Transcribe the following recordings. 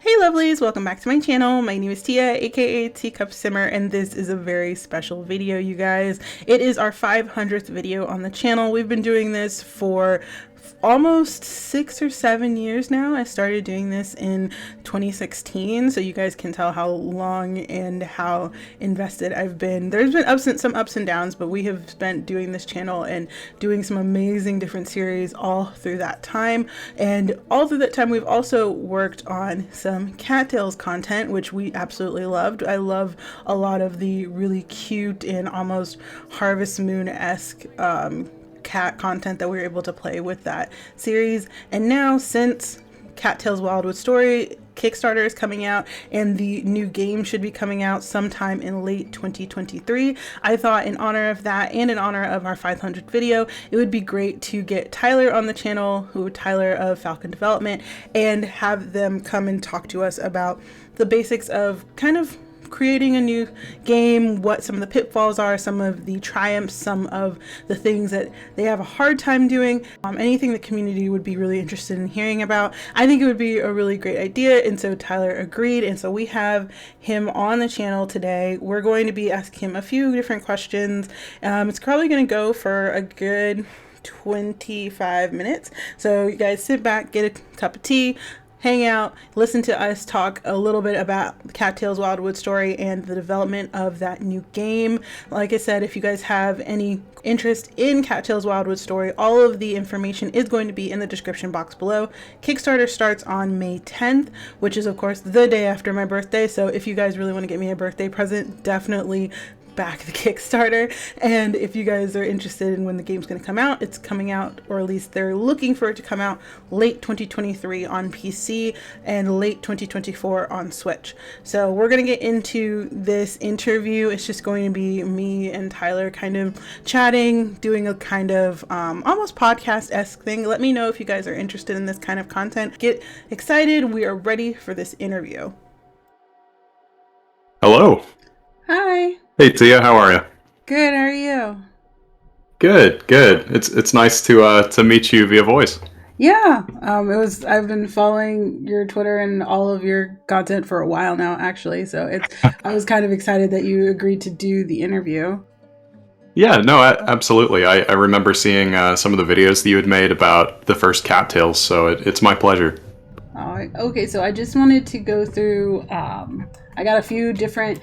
Hey lovelies, welcome back to my channel. My name is Tia, aka TeaCup Simmer, and this is a very special video, you guys. It is our 500th video on the channel. We've been doing this for almost 6 or 7 years now. I started doing this in 2016, so you guys can tell how long and how invested I've been. There's been some ups and downs, but we have spent doing this channel and doing some amazing different series all through that time. And all through that time, we've also worked on some Cattails content, which we absolutely loved. I love a lot of the really cute and almost Harvest Moon-esque cat content that we were able to play with that series. And now, since Cattails Wildwood Story Kickstarter is coming out and the new game should be coming out sometime in late 2023, I thought in honor of that and in honor of our 500th video, it would be great to get Tyler on the channel, Tyler of Falcon Development, and have them come and talk to us about the basics of kind of creating a new game, what some of the pitfalls are, some of the triumphs, some of the things that they have a hard time doing, anything the community would be really interested in hearing about. I think it would be a really great idea, and so Tyler agreed, and so we have him on the channel today. We're going to be asking him a few different questions. It's probably going to go for a good 25 minutes, so you guys sit back, get a cup of tea, hang out, listen to us talk a little bit about Cattails Wildwood Story and the development of that new game. Like I said, if you guys have any interest in Cattails Wildwood Story, all of the information is going to be in the description box below. Kickstarter starts on May 10th, which is of course the day after my birthday. So if you guys really want to get me a birthday present, definitely back the Kickstarter. And if you guys are interested in when the game's going to come out, it's coming out, or at least they're looking for it to come out late 2023 on PC and late 2024 on Switch. So we're going to get into this interview. It's just going to be me and Tyler kind of chatting, doing a kind of almost podcast-esque thing. Let me know if you guys are interested in this kind of content. Get excited. We are ready for this interview. Hello. Hi. Hey Tia, how are you? Good. How are you? Good, good. It's nice to meet you via voice. Yeah, I've been following your Twitter and all of your content for a while now, actually. So I was kind of excited that you agreed to do the interview. Yeah, no, absolutely. I remember seeing some of the videos that you had made about the first Cattails, so it's my pleasure. Okay, so I just wanted to go through. I got a few different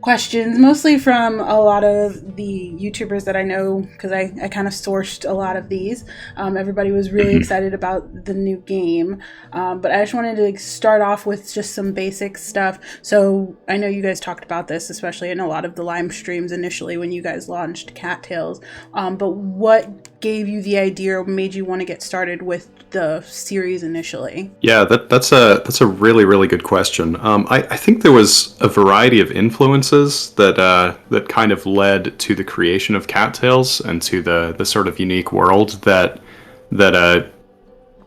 questions, mostly from a lot of the YouTubers that I know, because I kind of sourced a lot of these. Everybody was really excited about the new game, but I just wanted to start off with just some basic stuff. So I know you guys talked about this, especially in a lot of the live streams initially when you guys launched Cattails, but what gave you the idea or made you want to get started with the series initially? Yeah, that's a really, really good question. I think there was a variety of influences that kind of led to the creation of Cattails and to the sort of unique world that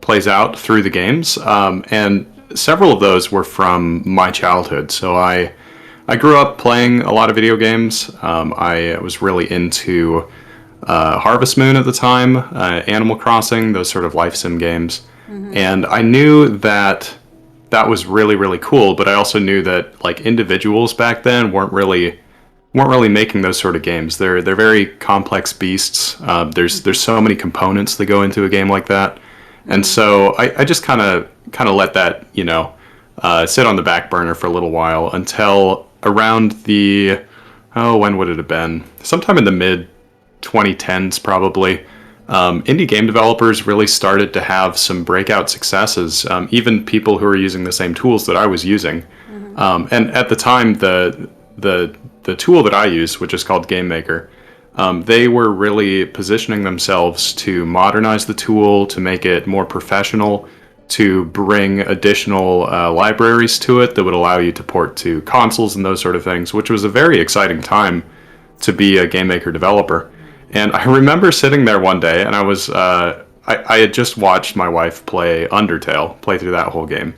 plays out through the games. And several of those were from my childhood. So I grew up playing a lot of video games. I was really into Harvest Moon at the time, Animal Crossing, those sort of life sim games. And I knew that was really, really cool, but I also knew that like individuals back then weren't really making those sort of games. They're very complex beasts. There's so many components that go into a game like that. And so I just kind of let that, sit on the back burner for a little while until around when would it have been? Sometime in the mid 2010s probably. Indie game developers really started to have some breakout successes, even people who were using the same tools that I was using. And at the time, the tool that I used, which is called Game Maker, they were really positioning themselves to modernize the tool, to make it more professional, to bring additional libraries to it that would allow you to port to consoles and those sort of things, which was a very exciting time to be a Game Maker developer. And I remember sitting there one day, and I had just watched my wife play through that whole game,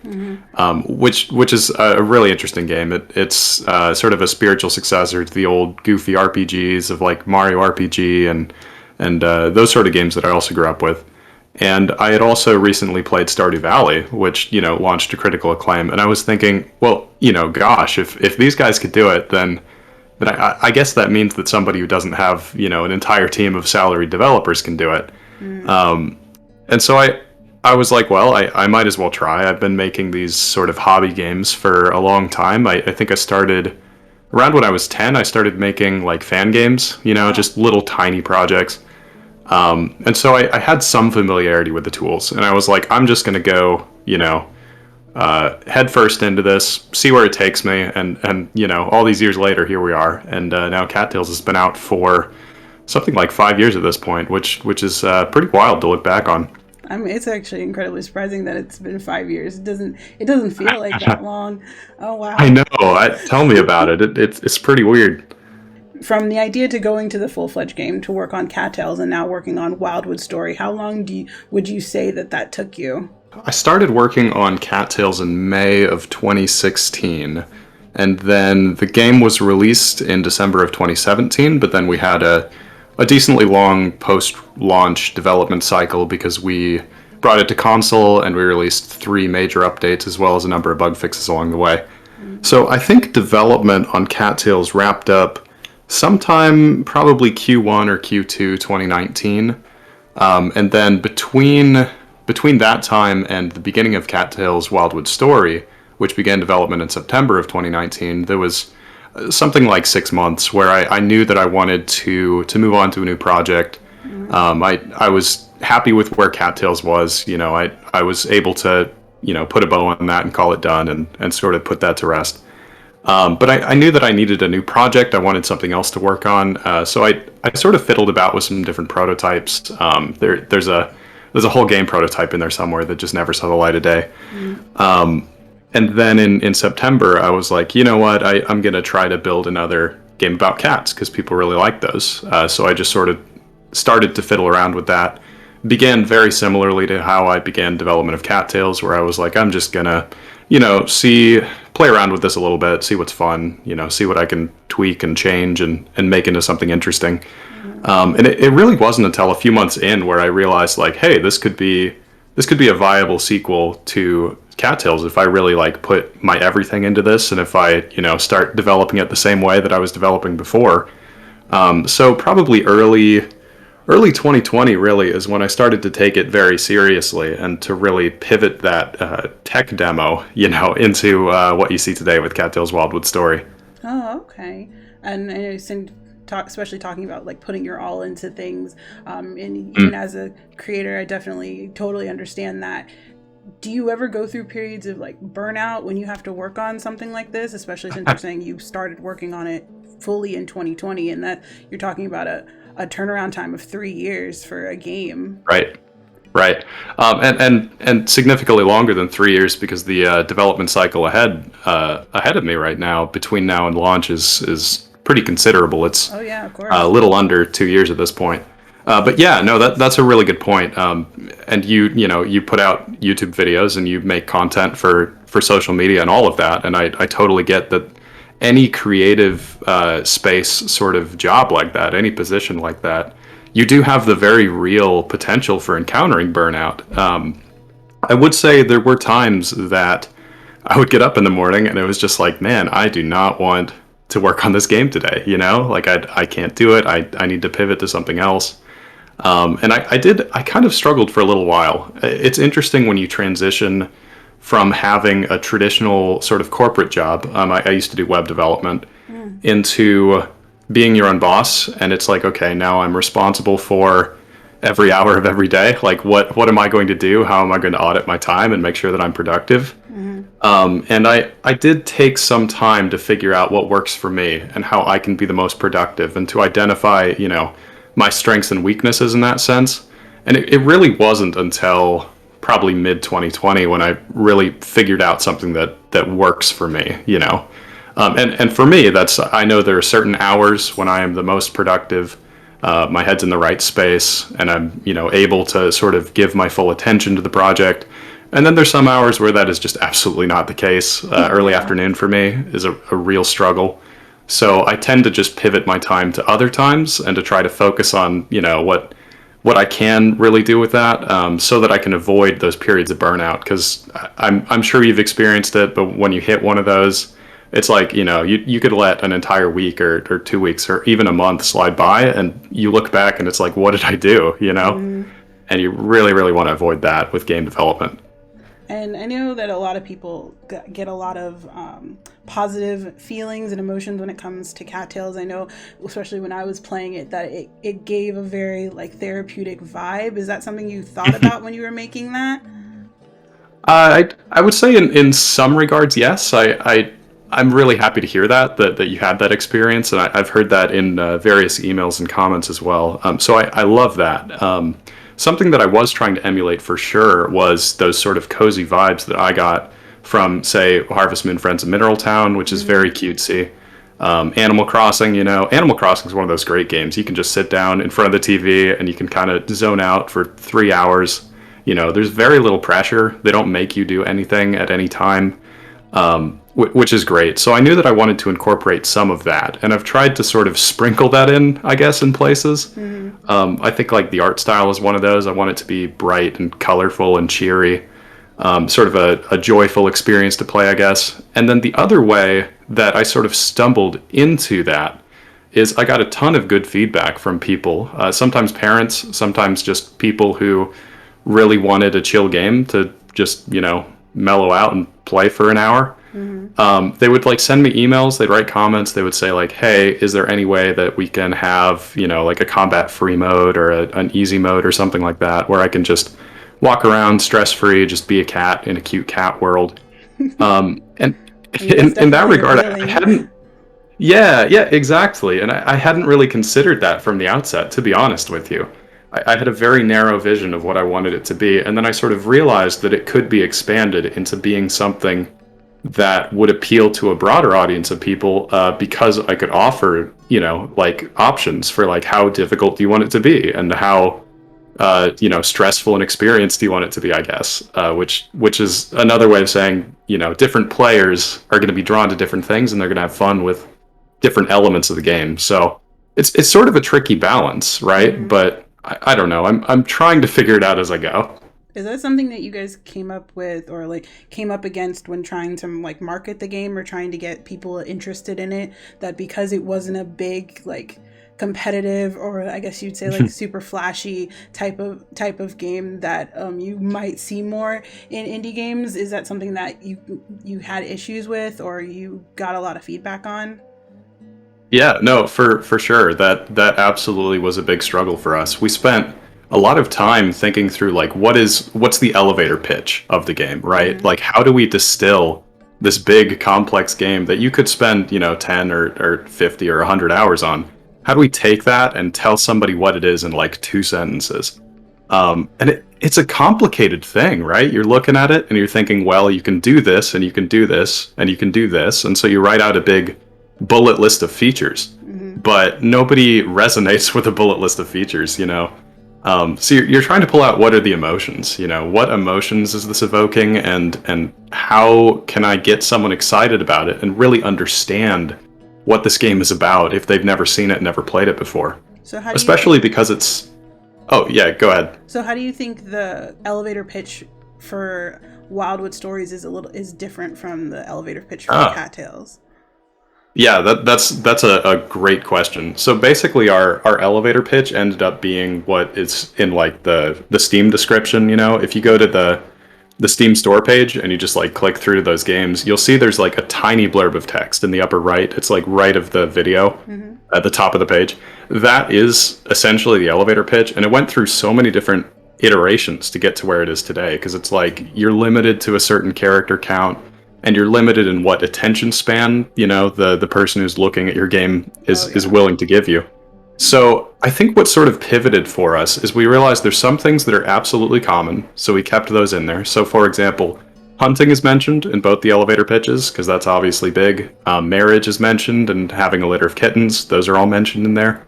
which is a really interesting game. It's sort of a spiritual successor to the old goofy RPGs of like Mario RPG and those sort of games that I also grew up with. And I had also recently played Stardew Valley, which, launched to critical acclaim. And I was thinking, well, gosh, if these guys could do it, then I guess that means that somebody who doesn't have, an entire team of salaried developers can do it. And so I was like, well, I might as well try. I've been making these sort of hobby games for a long time. I think I started around when I was 10. I started making like fan games, just little tiny projects. And so I had some familiarity with the tools, and I was like, I'm just going to go, head first into this, see where it takes me, and all these years later, here we are, and now Cattails has been out for something like 5 years at this point, which is pretty wild to look back on. I mean, it's actually incredibly surprising that it's been 5 years. It doesn't feel like that long. Oh wow! I know. Tell me about it. It's pretty weird. From the idea to going to the full-fledged game to work on Cattails and now working on Wildwood Story, how long would you say that took you? I started working on Cattails in May of 2016, and then the game was released in December of 2017, but then we had a decently long post-launch development cycle because we brought it to console and we released 3 major updates as well as a number of bug fixes along the way. So I think development on Cattails wrapped up sometime probably Q1 or Q2 2019. And then between that time and the beginning of Cattails Wildwood Story, which began development in September of 2019, there was something like 6 months where I knew that I wanted to move on to a new project. I was happy with where Cattails was. I was able to, put a bow on that and call it done and sort of put that to rest. But I knew that I needed a new project. I wanted something else to work on. So I sort of fiddled about with some different prototypes. There's a whole game prototype in there somewhere that just never saw the light of day. And then in September, I was like, you know what? I'm going to try to build another game about cats because people really like those. So I just sort of started to fiddle around with that. Began very similarly to how I began development of Cattails, where I was like, I'm just going to, play around with this a little bit, see what's fun, see what I can tweak and change and make into something interesting. And it really wasn't until a few months in where I realized, like, hey, this could be a viable sequel to Cattails if I really put my everything into this, and if I start developing it the same way that I was developing before. So probably early 2020 really is when I started to take it very seriously and to really pivot that tech demo, into what you see today with Cattails Wildwood Story. Oh, okay. And especially talking about putting your all into things, and even as a creator, I definitely totally understand that. Do you ever go through periods of burnout when you have to work on something like this, especially since you're saying you started working on it fully in 2020 and that you're talking about a turnaround time of 3 years for a game? Right. And significantly longer than 3 years because the development cycle ahead of me right now, between now and launch, is pretty considerable. It's of course. A little under 2 years at this point. But yeah, no, that's a really good point. And you put out YouTube videos and you make content for social media and all of that. And I totally get that any creative space sort of job like that, any position like that, you do have the very real potential for encountering burnout. I would say there were times that I would get up in the morning and it was just like, man, I do not want to work on this game today. I can't do it. I need to pivot to something else. And I kind of struggled for a little while. It's interesting when you transition from having a traditional sort of corporate job. I used to do web development into being your own boss. And it's like, okay, now I'm responsible for every hour of every day. What am I going to do? How am I going to audit my time and make sure that I'm productive? And I did take some time to figure out what works for me and how I can be the most productive and to identify, my strengths and weaknesses in that sense. And it really wasn't until probably mid 2020 when I really figured out something that works for me, and for me, I know there are certain hours when I am the most productive. My head's in the right space and I'm, able to sort of give my full attention to the project. And then there's some hours where that is just absolutely not the case. Early afternoon for me is a real struggle. So I tend to just pivot my time to other times and to try to focus on, what I can really do with that, so that I can avoid those periods of burnout. Because I'm sure you've experienced it, but when you hit one of those, it's like, you could let an entire week or 2 weeks or even a month slide by, and you look back and it's like, what did I do? And you really, really want to avoid that with game development. And I know that a lot of people get a lot of positive feelings and emotions when it comes to Cattails. I know, especially when I was playing it, that it gave a very like therapeutic vibe. Is that something you thought about when you were making that? I would say in some regards, yes. I'm really happy to hear that you had that experience, and I've heard that in various emails and comments as well. So I love that. Something that I was trying to emulate for sure was those sort of cozy vibes that I got from, say, Harvest Moon Friends of Mineral Town, which is very cutesy. Animal Crossing, Animal Crossing is one of those great games. You can just sit down in front of the TV and you can kind of zone out for 3 hours. There's very little pressure. They don't make you do anything at any time, which is great. So I knew that I wanted to incorporate some of that, and I've tried to sort of sprinkle that in, I guess, in places. I think like the art style is one of those. I want it to be bright and colorful and cheery, sort of a joyful experience to play, I guess. And then the other way that I sort of stumbled into that is I got a ton of good feedback from people, sometimes parents, sometimes just people who really wanted a chill game to just, mellow out and play for an hour. They would like send me emails, they'd write comments, they would say like, hey, is there any way that we can have, like a combat free mode or an easy mode or something like that, where I can just walk around stress free, just be a cat in a cute cat world. And in that regard, I hadn't. Yeah, exactly. And I hadn't really considered that from the outset, to be honest with you. I had a very narrow vision of what I wanted it to be, and then I sort of realized that it could be expanded into being something that would appeal to a broader audience of people, because I could offer, like options for like how difficult do you want it to be, and how, stressful and experienced do you want it to be, I guess, which is another way of saying, different players are going to be drawn to different things and they're going to have fun with different elements of the game. So it's sort of a tricky balance, right? But I don't know. I'm trying to figure it out as I go. Is that something that you guys came up with or like came up against when trying to like market the game or trying to get people interested in it, that because it wasn't a big like competitive, or I guess you'd say like super flashy type of game, that you might see more in indie games? Is that something that you had issues with or you got a lot of feedback on? Yeah, no, for sure. That absolutely was a big struggle for us. We spent a lot of time thinking through like what's the elevator pitch of the game, right? Like how do we distill this big complex game that you could spend, 10 or 50 or 100 hours on? How do we take that and tell somebody what it is in like 2 sentences? And it's a complicated thing, right? You're looking at it and you're thinking, well, you can do this and you can do this and you can do this. And so you write out a big bullet list of features, but nobody resonates with a bullet list of features, So you're trying to pull out what are the emotions, what emotions is this evoking, and how can I get someone excited about it and really understand what this game is about if they've never seen it, never played it before. So how do especially because it's. Oh yeah, go ahead. So how do you think the elevator pitch for Wildwood Stories is different from the elevator pitch for Cattails? Yeah, that's a great question. So basically our elevator pitch ended up being what is in like the Steam description, If you go to the Steam store page and you just like click through to those games, you'll see there's like a tiny blurb of text in the upper right. It's like right of the video at the top of the page. That is essentially the elevator pitch, and it went through so many different iterations to get to where it is today, because it's like you're limited to a certain character count. And you're limited in what attention span, the person who's looking at your game is willing to give you. So I think what sort of pivoted for us is we realized there's some things that are absolutely common, so we kept those in there. So for example, hunting is mentioned in both the elevator pitches, because that's obviously big. Marriage is mentioned, and having a litter of kittens, those are all mentioned in there.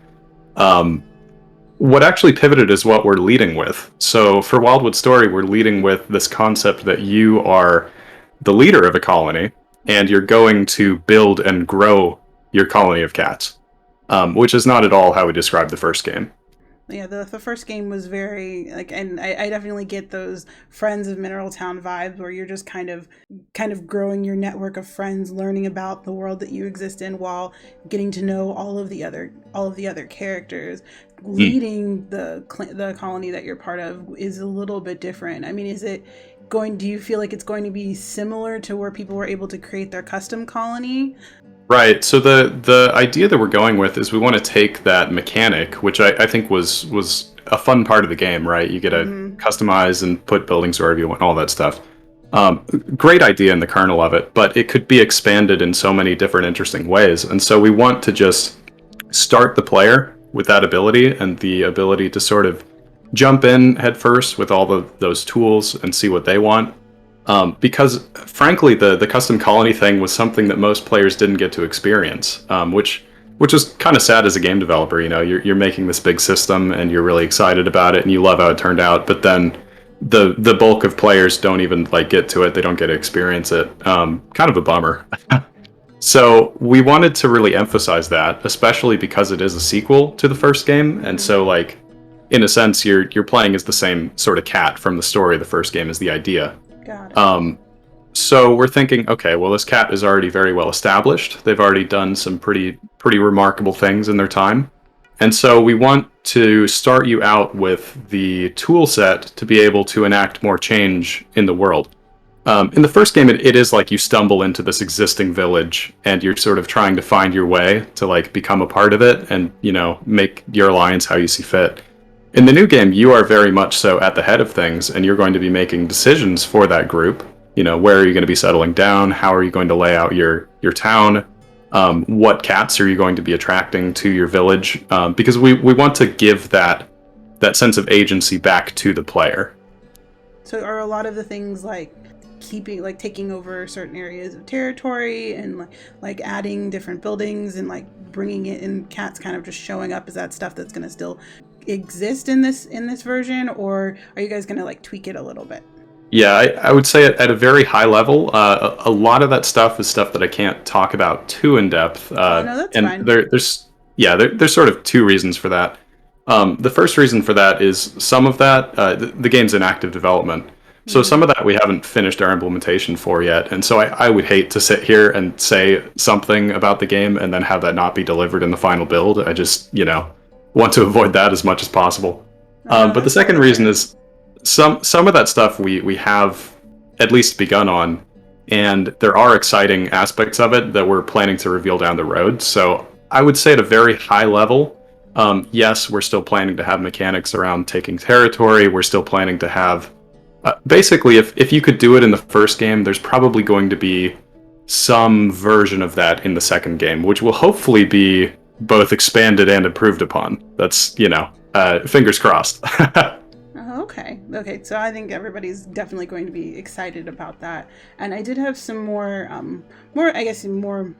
What actually pivoted is what we're leading with. So for Wildwood Story, we're leading with this concept that you are the leader of a colony, and you're going to build and grow your colony of cats, which is not at all how we described the first game. Yeah, the first game was very like, and I definitely get those Friends of Mineral Town vibes where you're just kind of growing your network of friends, learning about the world that you exist in while getting to know all of the other characters. Mm. Leading the colony that you're part of is a little bit different. I mean, do you feel like it's going to be similar to where people were able to create their custom colony? Right. So the idea that we're going with is we want to take that mechanic, which I think was a fun part of the game, right? You get to Mm-hmm. customize and put buildings wherever you want, all that stuff. Great idea in the kernel of it, but it could be expanded in so many different interesting ways. And so we want to just start the player with that ability and the ability to sort of jump in head first with all those tools and see what they want. Because frankly, the custom colony thing was something that most players didn't get to experience, which is kind of sad as a game developer. You know, you're making this big system and you're really excited about it and you love how it turned out, but then the bulk of players don't even like get to it. They don't get to experience it. Kind of a bummer. So we wanted to really emphasize that, especially because it is a sequel to the first game, and so like in a sense you're playing as the same sort of cat from the story of the first game is the idea. Got it. So we're thinking, okay, well, this cat is already very well established. They've already done some pretty remarkable things in their time. And so we want to start you out with the tool set to be able to enact more change in the world. In the first game, it is like you stumble into this existing village and you're sort of trying to find your way to like become a part of it and, you know, make your alliance how you see fit. In the new game, you are very much so at the head of things, and you're going to be making decisions for that group. You know, where are you going to be settling down? How are you going to lay out your town? What cats are you going to be attracting to your village? Because we want to give that sense of agency back to the player. So are a lot of the things like taking over certain areas of territory and like adding different buildings and like bringing it in, cats kind of just showing up, is that stuff that's going to still exist in this version, or are you guys going to like tweak it a little bit? Yeah, I would say at a very high level, a lot of that stuff is stuff that I can't talk about too in depth. No, that's And fine. there's sort of two reasons for that. The first reason for that is some of that, the game's in active development. So some of that we haven't finished our implementation for yet. And so I would hate to sit here and say something about the game and then have that not be delivered in the final build. I just, you know, want to avoid that as much as possible. But the second reason is some of that stuff we have at least begun on, and there are exciting aspects of it that we're planning to reveal down the road. So I would say at a very high level, yes, we're still planning to have mechanics around taking territory. We're still planning to have basically, if you could do it in the first game, there's probably going to be some version of that in the second game, which will hopefully be both expanded and improved upon. That's, you know, fingers crossed. Okay, so I think everybody's definitely going to be excited about that. And I did have some more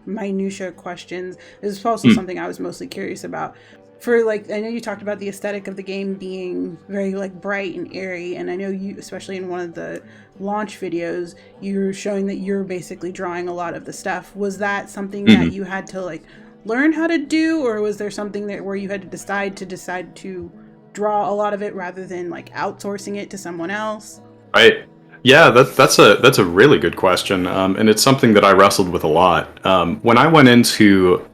minutia questions. This is also something I was mostly curious about. For like, I know you talked about the aesthetic of the game being very like bright and airy, and I know you, especially in one of the launch videos, you're showing that you're basically drawing a lot of the stuff. Was that something that you had to like learn how to do, or was there something that where you had to decide to draw a lot of it rather than like outsourcing it to someone else? Right. Yeah, that's a really good question, and it's something that I wrestled with a lot. When I went into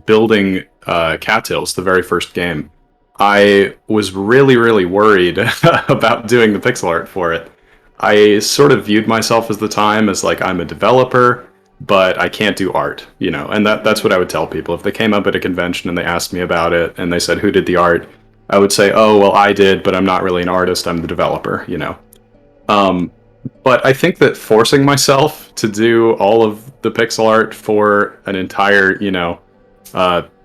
building Cattails, the very first game, I was really worried about doing the pixel art for it. I sort of viewed myself as the time as like I'm a developer, but I can't do art, you know, and that's what I would tell people. If they came up at a convention and they asked me about it and they said, who did the art? I would say, oh, well, I did, but I'm not really an artist. I'm the developer, you know. But I think that forcing myself to do all of the pixel art for an entire, you know,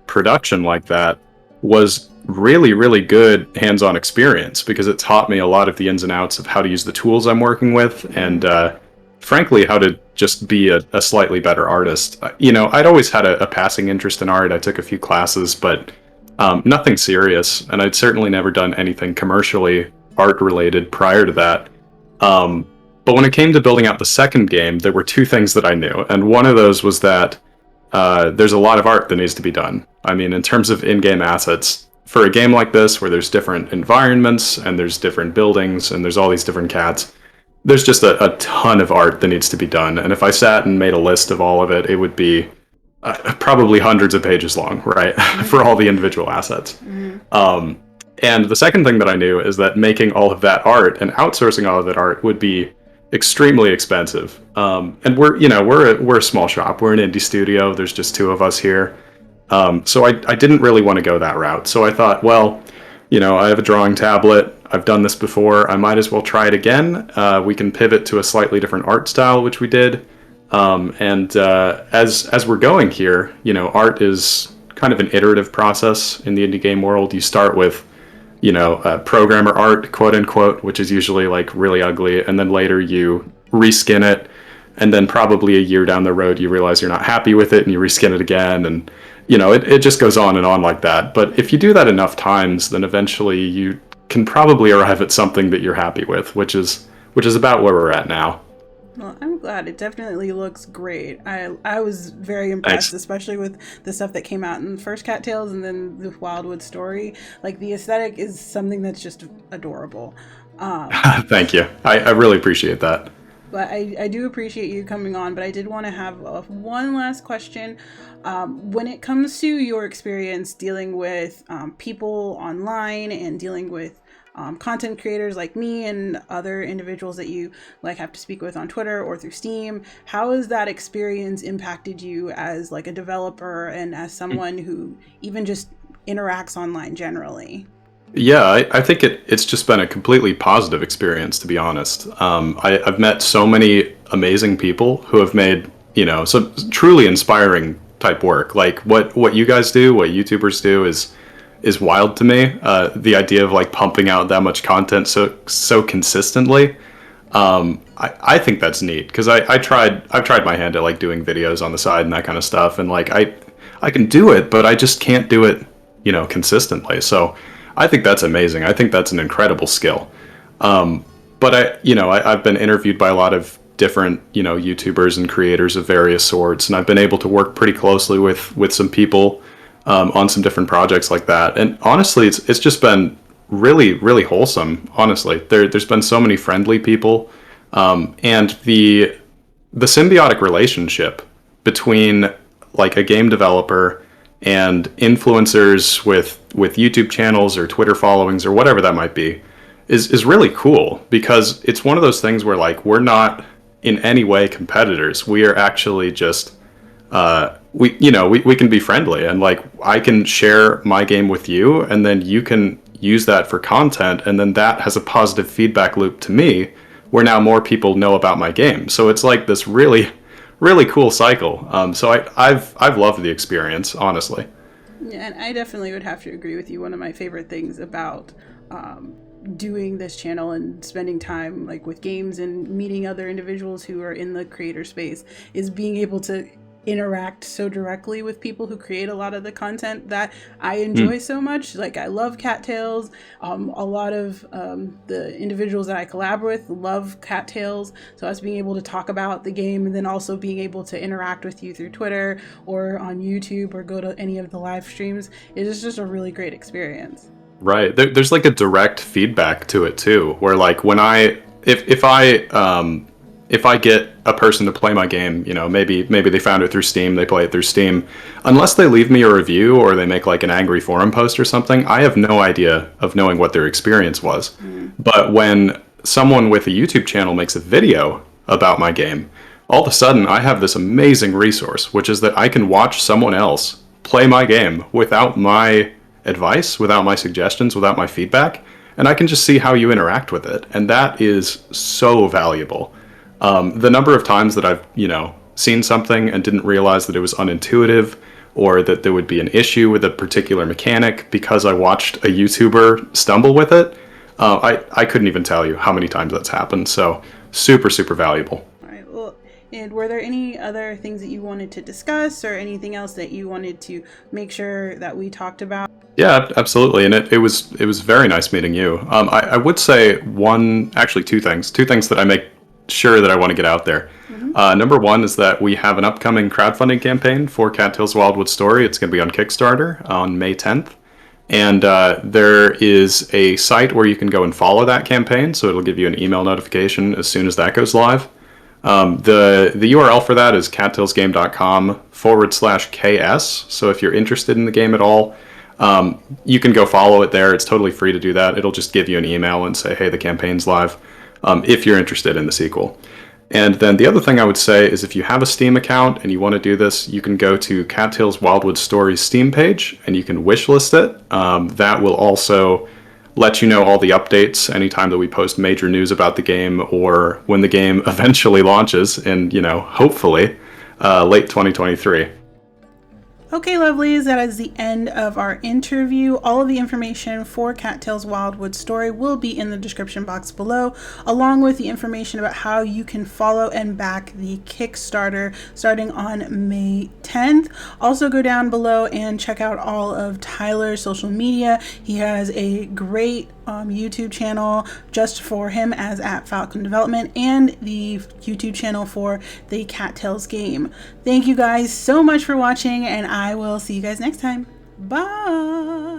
production like that was really good hands-on experience, because it taught me a lot of the ins and outs of how to use the tools I'm working with, and frankly, how to just be a slightly better artist. You know, I'd always had a passing interest in art. I took a few classes, but nothing serious, and I'd certainly never done anything commercially art-related prior to that. But when it came to building out the second game, there were two things that I knew, and one of those was that there's a lot of art that needs to be done. I mean, in terms of in-game assets, for a game like this where there's different environments and there's different buildings and there's all these different cats, there's just a ton of art that needs to be done. And if I sat and made a list of all of it, it would be probably hundreds of pages long, right? For all the individual assets. And the second thing that I knew is that making all of that art and outsourcing all of that art would be extremely expensive. And we're a small shop. We're an indie studio. There's just two of us here. So I didn't really want to go that route. So I thought, well, I have a drawing tablet. I've done this before. I might as well try it again. We can pivot to a slightly different art style, which we did. As we're going here, art is kind of an iterative process in the indie game world. You start with, programmer art, quote unquote, which is usually like really ugly. And then later you reskin it. And then probably a year down the road, you realize you're not happy with it and you reskin it again. And, it just goes on and on like that. But if you do that enough times, then eventually you can probably arrive at something that you're happy with, which is about where we're at now. Well, I'm glad. It definitely looks great. I was very impressed, Thanks. Especially with the stuff that came out in the first Cattails and then the Wildwood Story. Like, the aesthetic is something that's just adorable. Thank you. I really appreciate that. But I do appreciate you coming on, but I did want to have one last question. When it comes to your experience dealing with people online and dealing with content creators like me and other individuals that you have to speak with on Twitter or through Steam, how has that experience impacted you as like a developer and as someone who even just interacts online generally? Yeah, I think it's just been a completely positive experience, to be honest. I've met so many amazing people who have made, some truly inspiring type work. Like what you guys do, what YouTubers do is wild to me. The idea of like pumping out that much content so consistently. I think that's neat because I've tried my hand at like doing videos on the side and that kind of stuff. And like, I can do it, but I just can't do it, consistently. So I think that's amazing. I think that's an incredible skill. But I've been interviewed by a lot of different, YouTubers and creators of various sorts, and I've been able to work pretty closely with some people on some different projects like that. And honestly, it's just been really, really wholesome. Honestly, there's been so many friendly people, and the symbiotic relationship between like a game developer and influencers with YouTube channels or Twitter followings or whatever that might be is really cool, because it's one of those things where like we're not in any way competitors. We are actually just we can be friendly, and like I can share my game with you and then you can use that for content, and then that has a positive feedback loop to me where now more people know about my game. So it's like this really, really cool cycle. So I've loved the experience, honestly. Yeah, and I definitely would have to agree with you. One of my favorite things about doing this channel and spending time like with games and meeting other individuals who are in the creator space is being able to interact so directly with people who create a lot of the content that I enjoy so much. Like, I love Cattails. A lot of the individuals that I collab with love Cattails. So us being able to talk about the game and then also being able to interact with you through Twitter or on YouTube or go to any of the live streams, it is just a really great experience. Right. There's like a direct feedback to it too, where like when if I get a person to play my game, maybe they found it through Steam, they play it through Steam, unless they leave me a review or they make like an angry forum post or something, I have no idea of knowing what their experience was. But when someone with a YouTube channel makes a video about my game, all of a sudden I have this amazing resource, which is that I can watch someone else play my game without my advice, without my suggestions, without my feedback, and I can just see how you interact with it. And that is so valuable. The number of times that I've, seen something and didn't realize that it was unintuitive or that there would be an issue with a particular mechanic because I watched a YouTuber stumble with it, I couldn't even tell you how many times that's happened. So super, super valuable. All right. Well, and were there any other things that you wanted to discuss or anything else that you wanted to make sure that we talked about? Yeah, absolutely. And it was very nice meeting you. I would say two things that I make sure that I want to get out there. Number one is that we have an upcoming crowdfunding campaign for Cattails Wildwood Story. It's going to be on Kickstarter on May 10th. And there is a site where you can go and follow that campaign, so it'll give you an email notification as soon as that goes live. The URL for that is cattailsgame.com/KS. So if you're interested in the game at all, you can go follow it there. It's totally free to do that. It'll just give you an email and say, hey, the campaign's live, if you're interested in the sequel. And then the other thing I would say is if you have a Steam account and you want to do this, you can go to Cattails Wildwood Story's Steam page and you can wishlist it. That will also let you know all the updates anytime that we post major news about the game or when the game eventually launches in, hopefully, late 2023. Okay, lovelies, that is the end of our interview. All of the information for Cattails Wildwood Story will be in the description box below, along with the information about how you can follow and back the Kickstarter starting on May 10th. Also go down below and check out all of Tyler's social media. He has a great YouTube channel just for him as at FalconDevelopment and the YouTube channel for the Cattails game. Thank you guys so much for watching, and I will see you guys next time. Bye!